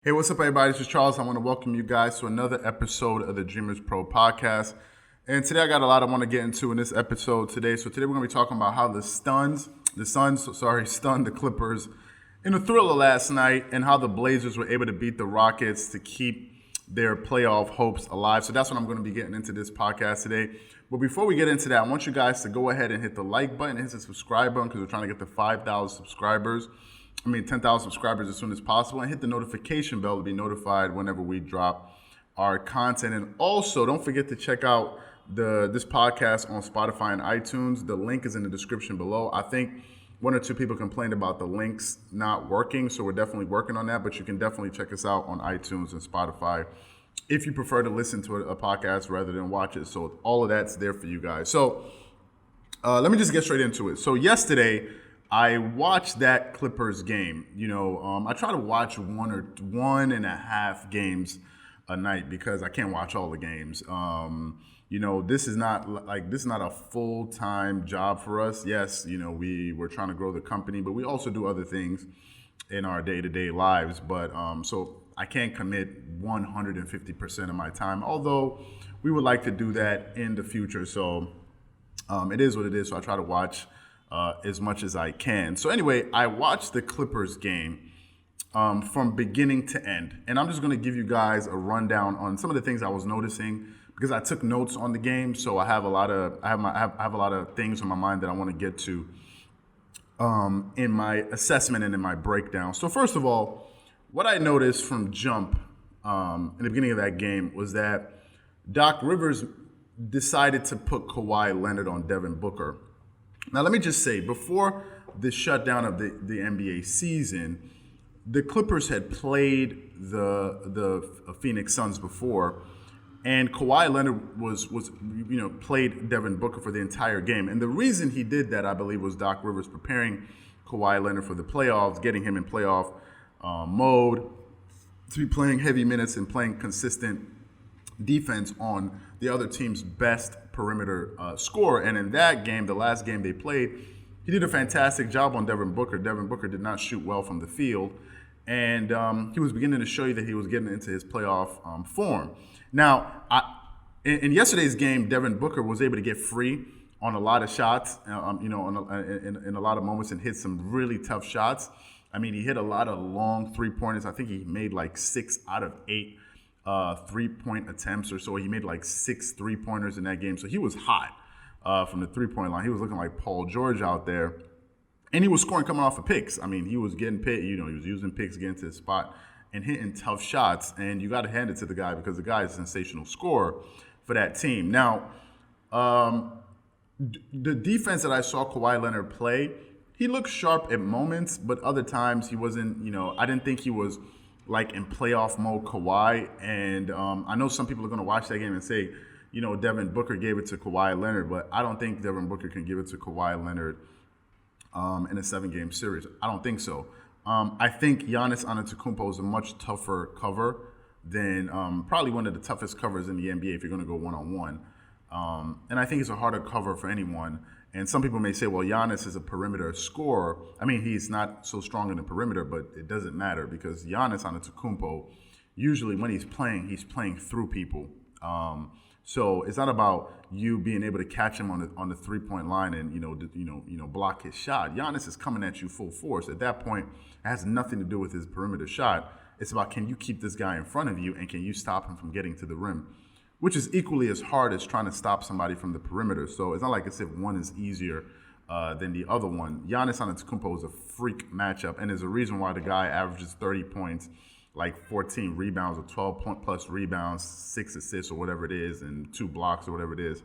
Hey, what's up, everybody? This is Charles. I want to welcome you guys to another episode of the Dreamerspro Podcast. And today I got a lot I want to get into in this episode today. So today we're going to be talking about how the Suns stunned the Clippers in a thriller last night, and how the Blazers were able to beat the Rockets to keep their playoff hopes alive. So that's what I'm going to be getting into this podcast today. But before we get into that, I want you guys to go ahead and hit the like button, hit the subscribe button, because we're trying to get to 5,000 subscribers. 10,000 subscribers as soon as possible, and hit the notification bell to be notified whenever we drop our content. And also, don't forget to check out this podcast on Spotify and iTunes. The link is in the description below. I think one or two people complained about the links not working, so we're definitely working on that, but you can definitely check us out on iTunes and Spotify if you prefer to listen to a podcast rather than watch it. So all of that's there for you guys. So let me just get straight into it. So yesterday, I watched that Clippers game. I try to watch one or 1.5 games a night because I can't watch all the games. This is not a full-time job for us. Yes, we're trying to grow the company, but we also do other things in our day-to-day lives. But so I can't commit 150% of my time, although we would like to do that in the future. So it is what it is. So I try to watch as much as I can. So anyway, I watched the Clippers game from beginning to end, and I'm just going to give you guys a rundown on some of the things I was noticing because I took notes on the game. So I have a lot of things on my mind that I want to get to in my assessment and in my breakdown. So first of all, what I noticed from jump in the beginning of that game was that Doc Rivers decided to put Kawhi Leonard on Devin Booker. Now, let me just say, before the shutdown of the NBA season, the Clippers had played the Phoenix Suns before, and Kawhi Leonard was played Devin Booker for the entire game. And the reason he did that, I believe, was Doc Rivers preparing Kawhi Leonard for the playoffs, getting him in playoff mode, to be playing heavy minutes and playing consistent defense on the other team's best perimeter scorer. And in that game, the last game they played, he did a fantastic job on Devin Booker. Devin Booker did not shoot well from the field, and he was beginning to show you that he was getting into his playoff form. Now, in yesterday's game, Devin Booker was able to get free on a lot of shots, in a lot of moments, and hit some really tough shots. I mean, he hit a lot of long three-pointers. I think he made like 6 out of 8 3-point attempts or so. He made like 6 3-pointers in that game. So he was hot from the 3-point line. He was looking like Paul George out there. And he was scoring coming off of picks. I mean, he was getting picked, he was using picks, getting to his spot and hitting tough shots. And you got to hand it to the guy because the guy is a sensational scorer for that team. Now, the defense that I saw Kawhi Leonard play, he looked sharp at moments, but other times he wasn't, I didn't think he was like in playoff mode Kawhi. And I know some people are going to watch that game and say, Devin Booker gave it to Kawhi Leonard, but I don't think Devin Booker can give it to Kawhi Leonard in a 7-game series. I don't think so. I think Giannis Antetokounmpo is a much tougher cover than probably one of the toughest covers in the NBA if you're going to go one-on-one. And I think it's a harder cover for anyone. And some people may say, well, Giannis is a perimeter scorer. I mean, he's not so strong in the perimeter, but it doesn't matter because Giannis Antetokounmpo, usually when he's playing through people. So it's not about you being able to catch him on the 3-point line and block his shot. Giannis is coming at you full force. At that point, it has nothing to do with his perimeter shot. It's about, can you keep this guy in front of you and can you stop him from getting to the rim, which is equally as hard as trying to stop somebody from the perimeter. So it's not like as if one is easier than the other one. Giannis Antetokounmpo is a freak matchup, and there's a reason why the guy averages 30 points, like 14 rebounds or 12-plus rebounds, 6 assists or whatever it is, and 2 blocks or whatever it is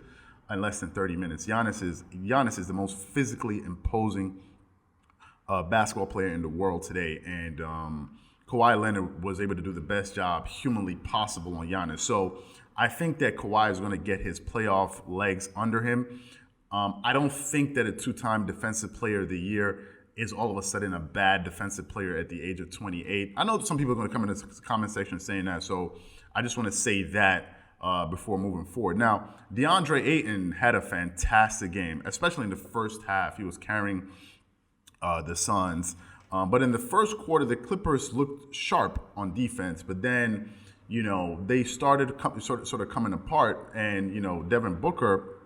in less than 30 minutes. Giannis is the most physically imposing basketball player in the world today, and Kawhi Leonard was able to do the best job humanly possible on Giannis. So I think that Kawhi is going to get his playoff legs under him. I don't think that a 2-time Defensive Player of the Year is all of a sudden a bad defensive player at the age of 28. I know some people are going to come in the comment section saying that, so I just want to say that before moving forward. Now, DeAndre Ayton had a fantastic game, especially in the first half. He was carrying the Suns. But in the first quarter, the Clippers looked sharp on defense, but then, they started sort of coming apart. And, Devin Booker,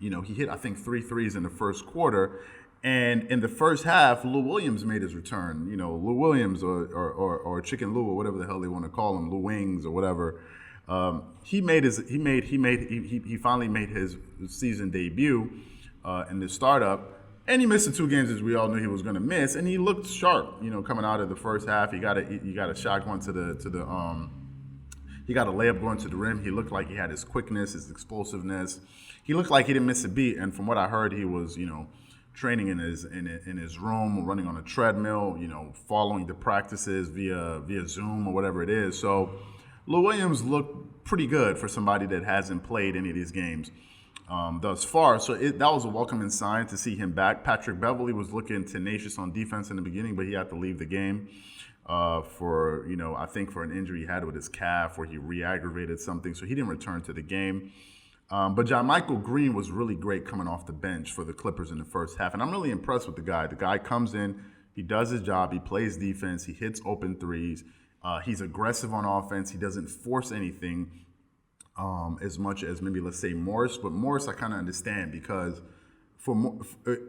he hit, I think, 3 threes in the first quarter. And in the first half, Lou Williams made his return. Lou Williams or Chicken Lou or whatever the hell they want to call him, Lou Wings or whatever. He finally made his season debut in the startup. And he missed the 2 games as we all knew he was going to miss, and he looked sharp. Coming out of the first half, he got a shot going he got a layup going to the rim. He looked like he had his quickness, his explosiveness. He looked like he didn't miss a beat. And from what I heard, he was training in his room, running on a treadmill, following the practices via Zoom or whatever it is. So Lou Williams looked pretty good for somebody that hasn't played any of these games thus far. So that was a welcoming sign to see him back. Patrick Beverley was looking tenacious on defense in the beginning, but he had to leave the game for I think for an injury he had with his calf where he re-aggravated something. So he didn't return to the game. But John Michael Green was really great coming off the bench for the Clippers in the first half. And I'm really impressed with the guy. The guy comes in, he does his job, he plays defense, he hits open threes. He's aggressive on offense. He doesn't force anything as much as maybe, let's say, Morris. But Morris I kind of understand because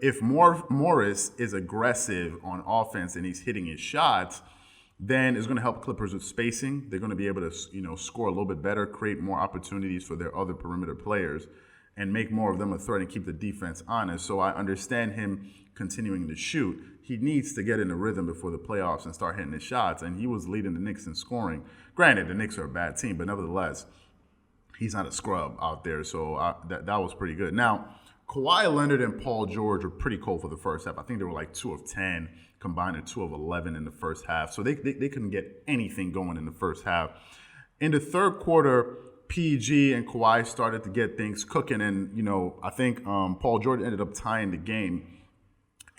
if Morris is aggressive on offense and he's hitting his shots, then it's going to help Clippers with spacing. They're going to be able to score a little bit better, create more opportunities for their other perimeter players, and make more of them a threat and keep the defense honest. So I understand him continuing to shoot. He needs to get in a rhythm before the playoffs and start hitting his shots, and he was leading the Knicks in scoring. Granted, the Knicks are a bad team, but nevertheless, he's not a scrub out there, so that was pretty good. Now, Kawhi Leonard and Paul George were pretty cold for the first half. I think they were like 2 of 10 combined and 2 of 11 in the first half. So they couldn't get anything going in the first half. In the third quarter, PG and Kawhi started to get things cooking, and I think Paul George ended up tying the game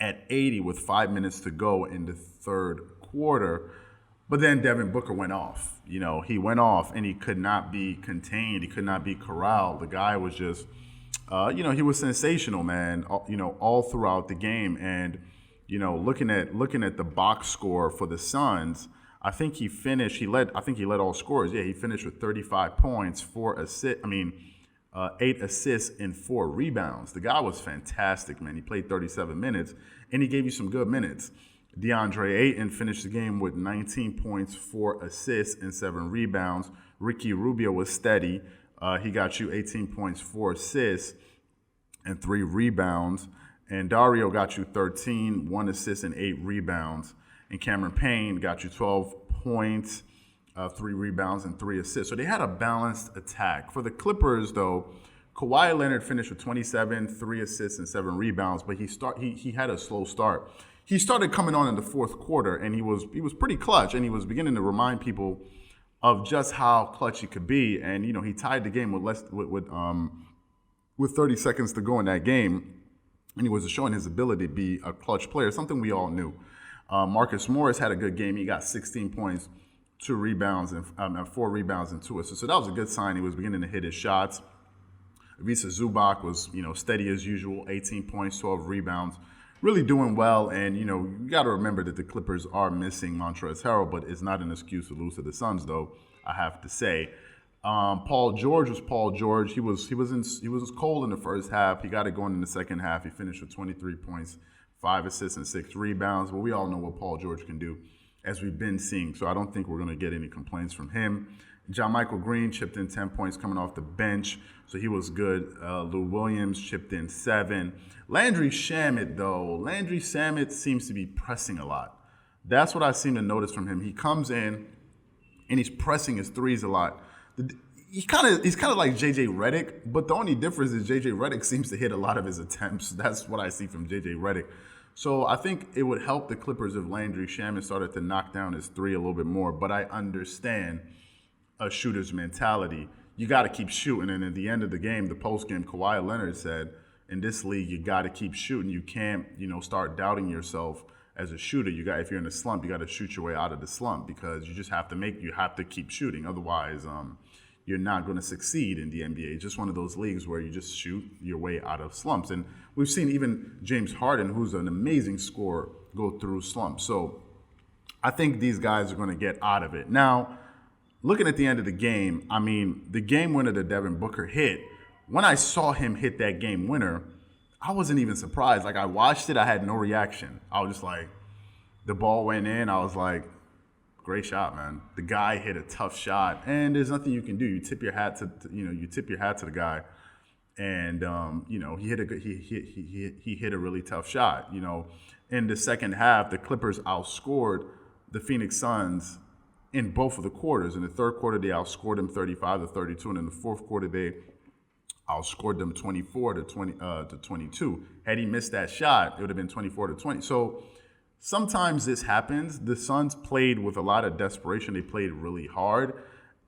at 80 with 5 minutes to go in the third quarter. But then Devin Booker went off. He went off and he could not be contained. He could not be corralled. The guy was just, he was sensational, man, all throughout the game. And, looking at the box score for the Suns, I think he led all scorers. Yeah, he finished with 35 points, 8 assists and 4 rebounds. The guy was fantastic, man. He played 37 minutes, and he gave you some good minutes. DeAndre Ayton finished the game with 19 points, 4 assists, and 7 rebounds. Ricky Rubio was steady. He got you 18 points, 4 assists, and 3 rebounds. And Dario got you 13, 1 assist, and 8 rebounds. And Cameron Payne got you 12 points, 3 rebounds, and 3 assists. So they had a balanced attack. For the Clippers, though, Kawhi Leonard finished with 27, 3 assists, and 7 rebounds, but he had a slow start. He started coming on in the fourth quarter, and he was pretty clutch, and he was beginning to remind people of just how clutch he could be. And he tied the game with 30 seconds to go in that game, and he was showing his ability to be a clutch player, something we all knew. Marcus Morris had a good game. He got 16 points, 2 rebounds, and 4 rebounds and 2 assists. So that was a good sign. He was beginning to hit his shots. Ivica Zubac was, steady as usual, 18 points, 12 rebounds, really doing well. And, you got to remember that the Clippers are missing Montrezl Harrell, but it's not an excuse to lose to the Suns, though, I have to say. Paul George was Paul George. He was cold in the first half. He got it going in the second half. He finished with 23 points, 5 assists, and 6 rebounds. But we all know what Paul George can do, as we've been seeing. So I don't think we're going to get any complaints from him. John Michael Green chipped in 10 points coming off the bench, so he was good. Lou Williams chipped in 7. Landry Shamet, though. Landry Shamet seems to be pressing a lot. That's what I seem to notice from him. He comes in, and he's pressing his threes a lot. He's kind of like J.J. Redick, but the only difference is J.J. Redick seems to hit a lot of his attempts. That's what I see from J.J. Redick. So I think it would help the Clippers if Landry Shamet started to knock down his 3 a little bit more, but I understand a shooter's mentality. You got to keep shooting, and at the end of the game, the post-game, Kawhi Leonard said, in this league, you got to keep shooting. You can't, start doubting yourself as a shooter. If you're in a slump, you got to shoot your way out of the slump because you have to keep shooting. Otherwise, you're not going to succeed in the NBA. It's just one of those leagues where you just shoot your way out of slumps. And we've seen even James Harden, who's an amazing scorer go through slumps. So I think these guys are going to get out of it. Now, looking at the end of the game, I mean, the game winner that Devin Booker hit, when I saw him hit that game winner, I wasn't even surprised. Like, I watched it, I had no reaction. I was just like, the ball went in, I was like, great shot, man. The guy hit a tough shot, and there's nothing you can do. You tip your hat to the guy, and he hit a really tough shot. In the second half, the Clippers outscored the Phoenix Suns in both of the quarters. In the third quarter, they outscored them 35-32, and in the fourth quarter, they outscored them 24-22. Had he missed that shot, it would have been 24-20. So sometimes this happens. The Suns played with a lot of desperation. They played really hard.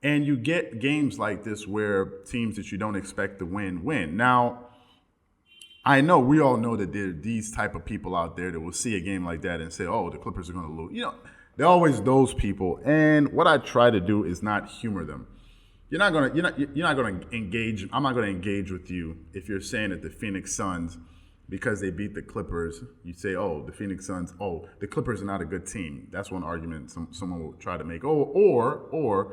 And you get games like this where teams that you don't expect to win. Now, I know we all know that there are these type of people out there that will see a game like that and say, oh, the Clippers are going to lose. They're always those people. And what I try to do is not humor them. You're not gonna engage. I'm not gonna engage with you if you're saying that the Phoenix Suns, because they beat the Clippers, you say, oh, the Phoenix Suns, oh, the Clippers are not a good team. That's one argument someone will try to make. The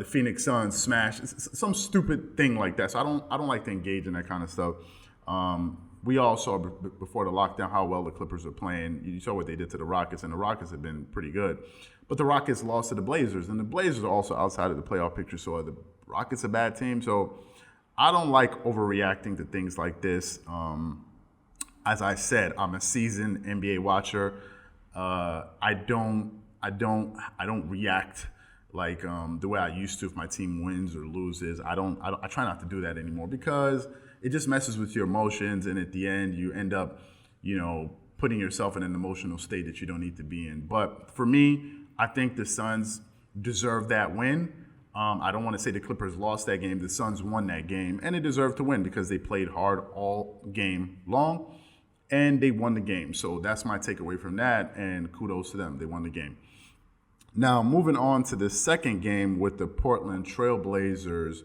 Phoenix Suns smash some stupid thing like that. So I don't like to engage in that kind of stuff. We all saw before the lockdown how well the Clippers are playing. You saw what they did to the Rockets, and the Rockets have been pretty good. But the Rockets lost to the Blazers, and the Blazers are also outside of the playoff picture. So are the Rockets a bad team? So I don't like overreacting to things like this. As I said, I'm a seasoned NBA watcher. I don't react like the way I used to if my team wins or loses. I try not to do that anymore because it just messes with your emotions, and at the end you end up, putting yourself in an emotional state that you don't need to be in. But for me, I think the Suns deserve that win. I don't want to say the Clippers lost that game. The Suns won that game, and they deserve to win because they played hard all game long, and they won the game. So that's my takeaway from that, and kudos to them. They won the game. Now, moving on to the second game with the Portland Trailblazers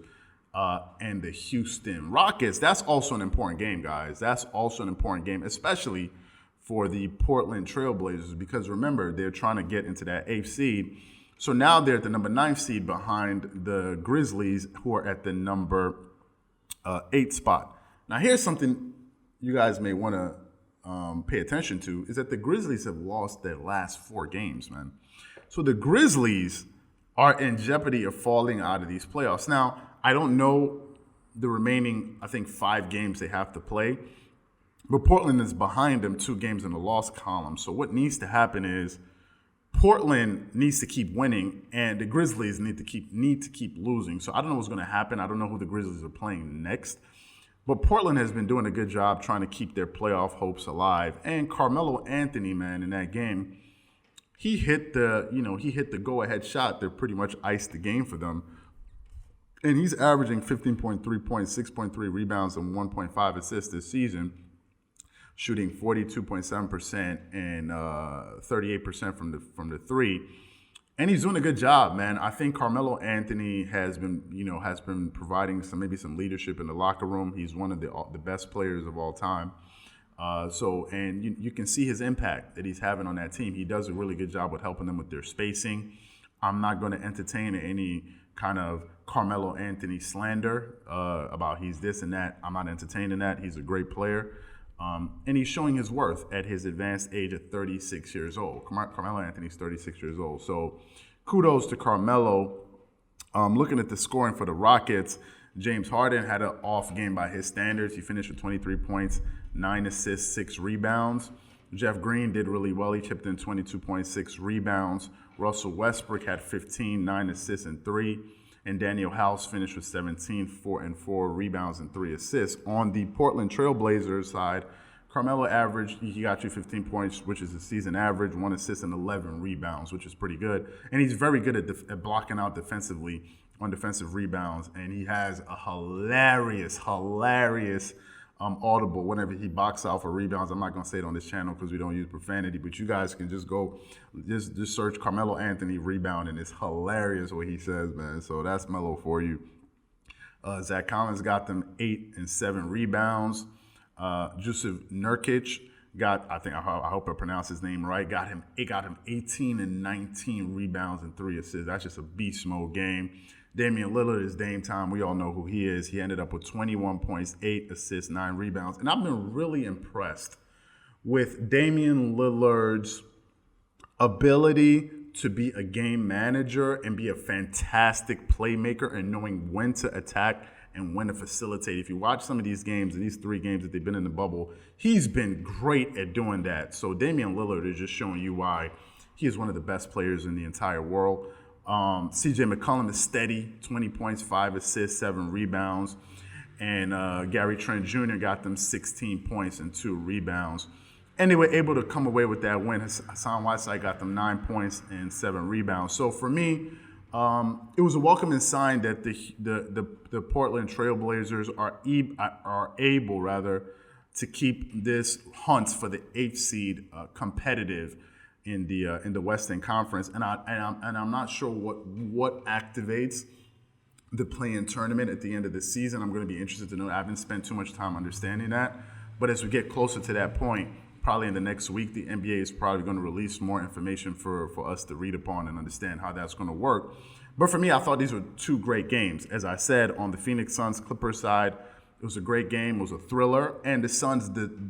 and the Houston Rockets. That's also an important game, guys. That's also an important game, especially for the Portland Trailblazers, because remember, they're trying to get into that 8th seed. So now they're at the number 9 seed behind the Grizzlies, who are at the number 8 spot. Now, here's something you guys may want to pay attention to, is that the Grizzlies have lost their last 4 games, man. So the Grizzlies are in jeopardy of falling out of these playoffs. Now, I don't know the remaining, 5 games they have to play, but Portland is behind them 2 games in the loss column. So what needs to happen is Portland needs to keep winning, and the Grizzlies need to keep losing. So I don't know what's going to happen. I don't know who the Grizzlies are playing next. But Portland has been doing a good job trying to keep their playoff hopes alive. And Carmelo Anthony, man, in that game, he hit the go-ahead shot that pretty much iced the game for them. And he's averaging 15.3 points, 6.3 rebounds, and 1.5 assists this season, shooting 42.7% and 38% from the three. And he's doing a good job, man. I think Carmelo Anthony has been providing some leadership in the locker room. He's one of the best players of all time. And you can see his impact that he's having on that team. He does a really good job with helping them with their spacing. I'm not going to entertain any kind of Carmelo Anthony slander about he's this and that. I'm not entertaining that. He's a great player. And he's showing his worth at his advanced age of 36 years old. Carmelo Anthony's 36 years old. So kudos to Carmelo. Looking at the scoring for the Rockets, James Harden had an off game by his standards. He finished with 23 points, 9 assists, 6 rebounds. Jeff Green did really well. He chipped in 22.6 rebounds. Russell Westbrook had 15, 9 assists, and 3. And Daniel House finished with 17, 4 rebounds, and 3 assists. On the Portland Trailblazers side, Carmelo averaged, he got you 15 points, which is a season average, 1 assist, and 11 rebounds, which is pretty good. And he's very good at blocking out defensively on defensive rebounds. And he has a hilarious audible whenever he boxes out for rebounds. I'm not going to say it on this channel because we don't use profanity, but you guys can just go, just search Carmelo Anthony rebound, and it's hilarious what he says, man. So that's Melo for you. Zach Collins got them 8 and 7 rebounds. Jusuf Nurkic I hope I pronounce his name right. It got him 18 and 19 rebounds and 3 assists. That's just a beast mode game. Damian Lillard is Dame time. We all know who he is. He ended up with 21 points, 8 assists, 9 rebounds. And I've been really impressed with Damian Lillard's ability to be a game manager and be a fantastic playmaker and knowing when to attack and when to facilitate. If you watch some of these games, these 3 games that they've been in the bubble, he's been great at doing that. So Damian Lillard is just showing you why he is one of the best players in the entire world. CJ McCollum is steady, 20 points, 5 assists, 7 rebounds. And Gary Trent Jr. got them 16 points and 2 rebounds. And they were able to come away with that win. Hassan Whiteside got them 9 points and 7 rebounds. So for me, it was a welcoming sign that the Portland Trailblazers are able to keep this hunt for the 8th seed competitive in the Western Conference. And I'm not sure what activates the play-in tournament at the end of the season. I'm going to be interested to know. I haven't spent too much time understanding that. But as we get closer to that point, probably in the next week, the NBA is probably going to release more information for us to read upon and understand how that's going to work. But for me, I thought these were 2 great games. As I said, on the Phoenix Suns-Clippers side, it was a great game. It was a thriller, and the Suns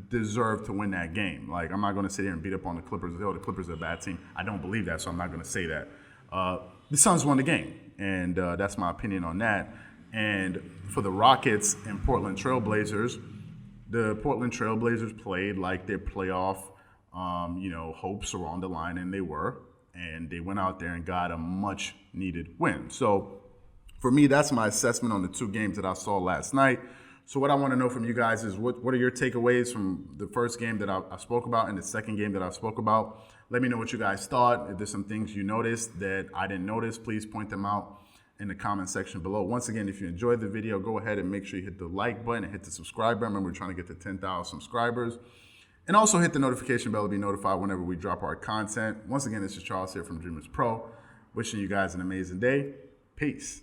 deserved to win that game. Like, I'm not going to sit here and beat up on the Clippers. Oh, the Clippers are a bad team. I don't believe that, so I'm not going to say that. The Suns won the game, and that's my opinion on that. And for the Rockets and Portland Trailblazers, the Portland Trailblazers played like their playoff, hopes were on the line, and they were. And they went out there and got a much-needed win. So for me, that's my assessment on the 2 games that I saw last night. So what I want to know from you guys is what are your takeaways from the first game that I spoke about and the second game that I spoke about? Let me know what you guys thought. If there's some things you noticed that I didn't notice, please point them out in the comment section below. Once again, if you enjoyed the video, go ahead and make sure you hit the like button and hit the subscribe button. Remember, we're trying to get to 10,000 subscribers. And also hit the notification bell to be notified whenever we drop our content. Once again, this is Charles here from Dreamerspro. Wishing you guys an amazing day. Peace.